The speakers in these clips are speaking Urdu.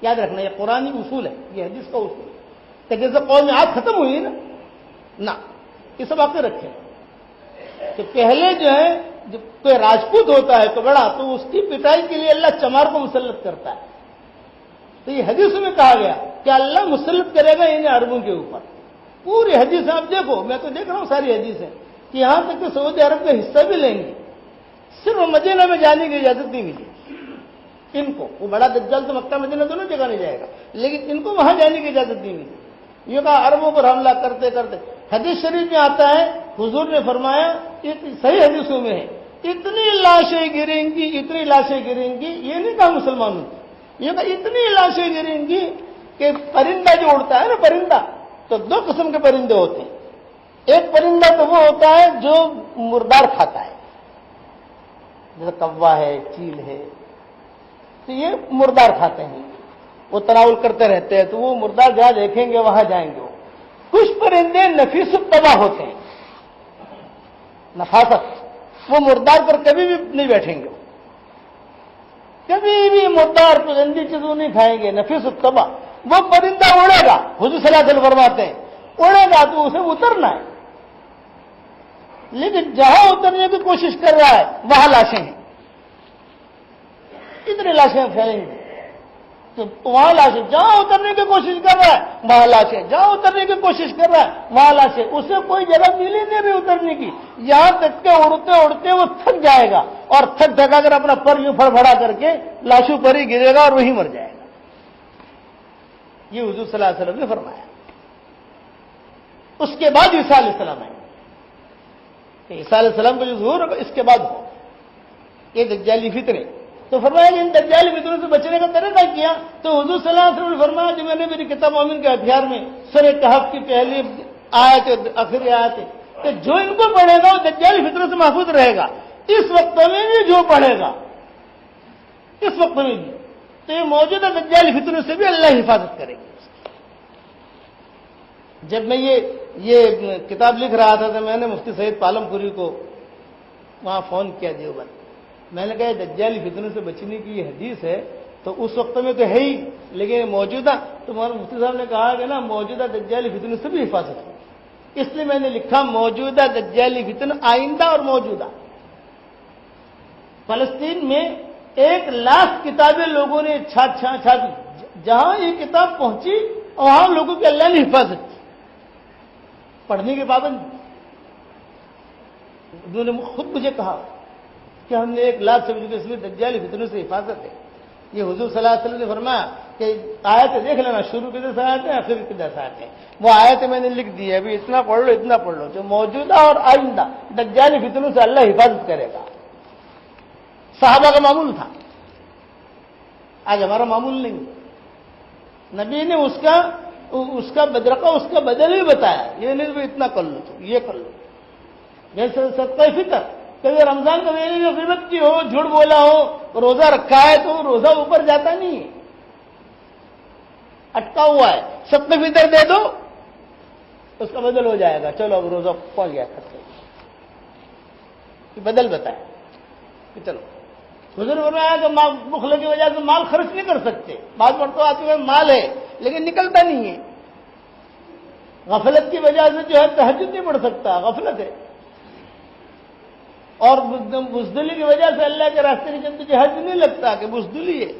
یاد رکھنا یہ قرآنی اصول ہے، یہ حدیث کا اصول ہے کہ جیسے قوم عاد ختم ہوئی نا یہ سب آپ نے رکھے کہ پہلے جو ہے جب کوئی راجپوت ہوتا ہے تو بڑا تو اس کی پٹائی کے لیے اللہ چمار کو مسلط کرتا ہے. تو یہ حدیث میں کہا گیا کہ اللہ مسلط کرے گا انہیں عربوں کے اوپر. پوری حدیث آپ دیکھو، میں تو دیکھ رہا ہوں ساری حدیثیں کہ یہاں تک کہ سعودی عرب کا حصہ بھی لیں گے، صرف مدینہ میں جانے کی اجازت نہیں ملی ان کو. وہ بڑا دجال تو مکہ مدینہ دونوں جگہ نہیں جائے گا، لیکن ان کو وہاں جانے کی اجازت نہیں ملی. یہ کہا عربوں پر حملہ کرتے کرتے. حدیث شریف میں آتا ہے حضور نے فرمایا، صحیح حدیثوں میں ہے، اتنی لاشیں گریں گی، اتنی لاشیں گریں گی. یہ نہیں کہا مسلمانوں نے، یہ کہا اتنی لاشیں گریں گی کہ پرندہ جو اڑتا ہے نا پرندہ، تو دو قسم کے پرندے ہوتے ہیں. ایک پرندہ تو وہ ہوتا ہے جو مردار کھاتا ہے، جیسے کوا ہے، چیل ہے، تو یہ مردار کھاتے ہیں، وہ تناول کرتے رہتے ہیں. تو وہ مردار جہاں دیکھیں گے وہاں جائیں گے. کچھ پرندے نفیس الطبع ہوتے ہیں، نفاست، وہ مردار پر کبھی بھی نہیں بیٹھیں گے، کبھی بھی مردار کو گندی چیزوں نہیں کھائیں گے. نفیس الطبع، وہ پرندہ اڑے گا، حضور صلی اللہ علیہ وسلم فرماتے ہیں اڑے گا تو اسے اترنا ہے، لیکن جہاں اترنے کی کوشش کر رہا ہے وہاں لاشیں ہیں. کتنی لاشیں پھیلیں گی، تو وہاں لاشیں. جہاں اترنے کی کوشش کر رہا ہے وہاں لاشیں، جہاں اترنے کی کوشش کر رہا ہے وہاں لاشیں. اسے کوئی جگہ ملی نہیں بھی اترنے کی، یہاں تک کہ اڑتے اڑتے وہ تھک جائے گا، اور تھک تھکا کر اپنا پر یوں پھڑپڑا کر کے لاشوں پر ہی گرے گا اور وہی مر جائے گا. یہ حضور صلی اللہ علیہ وسلم نے فرمایا. اس کے بعد عیسیٰ علیہ السلام آئے کہ عیسیٰ علیہ السلام کا جو ظہور ہوگا اس کے بعد ہو یہ دجالی فتنے. تو فرمایا کہ ان دجالی فتنوں سے بچنے کا طریقہ کیا. تو حضور صلی اللہ علیہ وسلم نے فرمایا جو میں نے میری کتاب مومن کے ہتھیار میں سورہ کہف کی پہلی آیت آخری آیت ہے کہ جو ان کو پڑھے گا وہ دجالی فتنوں سے محفوظ رہے گا. اس وقت میں بھی جو پڑھے گا، اس وقت میں بھی، تو یہ موجودہ دجالی فتنوں سے بھی اللہ حفاظت کرے گا. جب میں یہ کتاب لکھ رہا تھا تو میں نے مفتی سعید پالم پوری کو وہاں فون کیا دیوبند. میں نے کہا دجالی فتنوں سے بچنے کی یہ حدیث ہے تو اس وقت میں تو ہے ہی، لیکن موجودہ تو مفتی صاحب نے کہا کہ نا موجودہ دجالی فتنوں سے بھی حفاظت ہے. اس لیے میں نے لکھا موجودہ دجالی فتن، آئندہ اور موجودہ. فلسطین میں 1,00,000 کتابیں لوگوں نے چھاپی، جہاں یہ کتاب پہنچی وہاں لوگوں کی اللہ نے حفاظت کی، پڑھنے کے پابند. انہوں نے خود مجھے کہا کہ ہم نے 1,00,000 سے اس میں دجالی فتنوں سے حفاظت ہے. یہ حضور صلی اللہ علیہ وسلم نے فرمایا کہ آیتیں دیکھ لینا، شروع کے جیسے آیتیں آخر کے جیسے آیتیں. وہ آیتیں میں نے لکھ دی ہے، ابھی اتنا پڑھ لو اتنا پڑھ لو. جو موجودہ اور آئندہ دجالی فتنوں سے اللہ حفاظت کرے گا. صحابہ کا معمول تھا، آج ہمارا معمول نہیں. نبی نے اس کا بدرقہ، اس کا بدل ہی بتایا. یہ نہیں کہ اتنا کر لو تو یہ کر لو. جیسے صدقہ فطر، کبھی رمضان کا مہینے میں غیبت کی ہو، جھوٹ بولا ہو، روزہ رکھا ہے تو روزہ اوپر جاتا نہیں ہے، اٹکا ہوا ہے. صدقہ فطر دے دو اس کا بدل ہو جائے گا. چلو اب روزہ پہنچ گیا کرتے بدل بتایا کہ چلو. حضور فرمایا کہ بخل کی وجہ سے مال خرچ نہیں کر سکتے. بعض مرتبہ آپ کے پاس مال ہے لیکن نکلتا نہیں ہے. غفلت کی وجہ سے جو ہے تہجد نہیں پڑھ سکتا، غفلت ہے. اور بزدلی کی وجہ سے اللہ کے راستے کے چلتے حج نہیں لگتا کہ بزدلی ہے،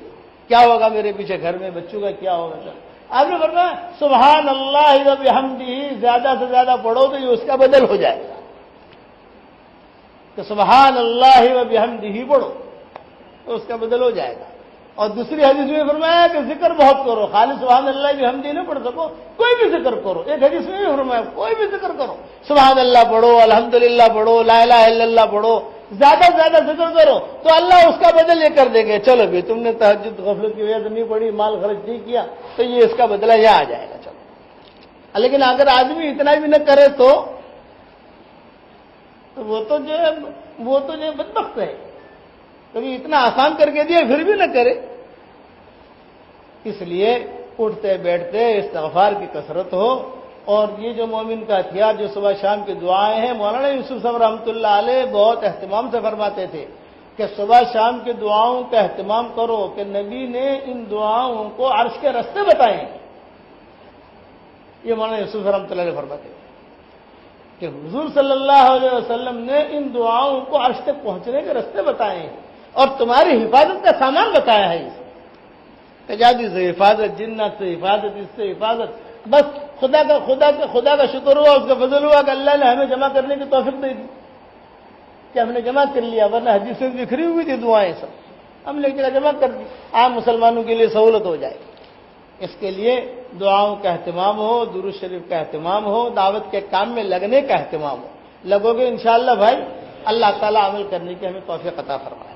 کیا ہوگا میرے پیچھے گھر میں بچوں کا کیا ہوگا. آپ نے فرمایا سبحان اللہ و بحمدہ زیادہ سے زیادہ پڑھو تو یہ اس کا بدل ہو جائے گا. کہ سبحان اللہ و بحمدہ پڑھو تو اس کا بدل ہو جائے گا. اور دوسری حدیث میں فرمایا کہ ذکر بہت کرو، خالی سبحان اللہ بحمدہ نہ پڑھ سکو، کوئی بھی ذکر کرو. ایک حدیث میں بھی فرمایا کوئی بھی ذکر کرو، سبحان اللہ پڑھو، الحمدللہ پڑھو، لا الہ الا اللہ پڑھو، زیادہ سے زیادہ ذکر کرو تو اللہ اس کا بدل یہ کر دے گا. چلو بھی تم نے تہجد غفلت کی وجہ سے نہیں پڑھی، مال خرچ نہیں کیا تو یہ اس کا بدلہ یہاں آ جائے گا. چلو. لیکن اگر آدمی اتنا بھی نہ کرے تو وہ تو جو ہے بدبخت ہے. کبھی اتنا آسان کر کے دیا پھر بھی نہ کرے. اس لیے اٹھتے بیٹھتے استغفار کی کثرت ہو. اور یہ جو مومن کا ہتھیار جو صبح شام کی دعائیں ہیں، مولانا یوسف صاحب رحمۃ اللہ علیہ بہت اہتمام سے فرماتے تھے کہ صبح شام کی دعاؤں کا اہتمام کرو کہ نبی نے ان دعاؤں کو عرش کے راستے بتائے ہیں. یہ مولانا یوسف رحمۃ اللہ علیہ فرماتے ہیں کہ حضور صلی اللہ علیہ وسلم نے ان دعاؤں کو عرش تک پہنچنے کے راستے بتائے ہیں اور تمہاری حفاظت کا سامان بتایا ہے. اس تجادی سے حفاظت، جنات سے حفاظت، اس سے حفاظت. بس خدا کا شکر ہوا، اس کا فضل ہوا کہ اللہ نے ہمیں جمع کرنے کی توفیق دے دی کہ ہم نے جمع کر لیا، ورنہ حدیثیں بکھری ہوئی تھی دعائیں سب، ہم نے ایک جگہ جمع کر دی. عام مسلمانوں کے لیے سہولت ہو جائے. اس کے لیے دعاؤں کا اہتمام ہو، درود شریف کا اہتمام ہو، دعوت کے کام میں لگنے کا اہتمام ہو. لگو گے انشاءاللہ بھائی، اللہ تعالیٰ عمل کرنے کی ہمیں توفیق عطا فرمائے.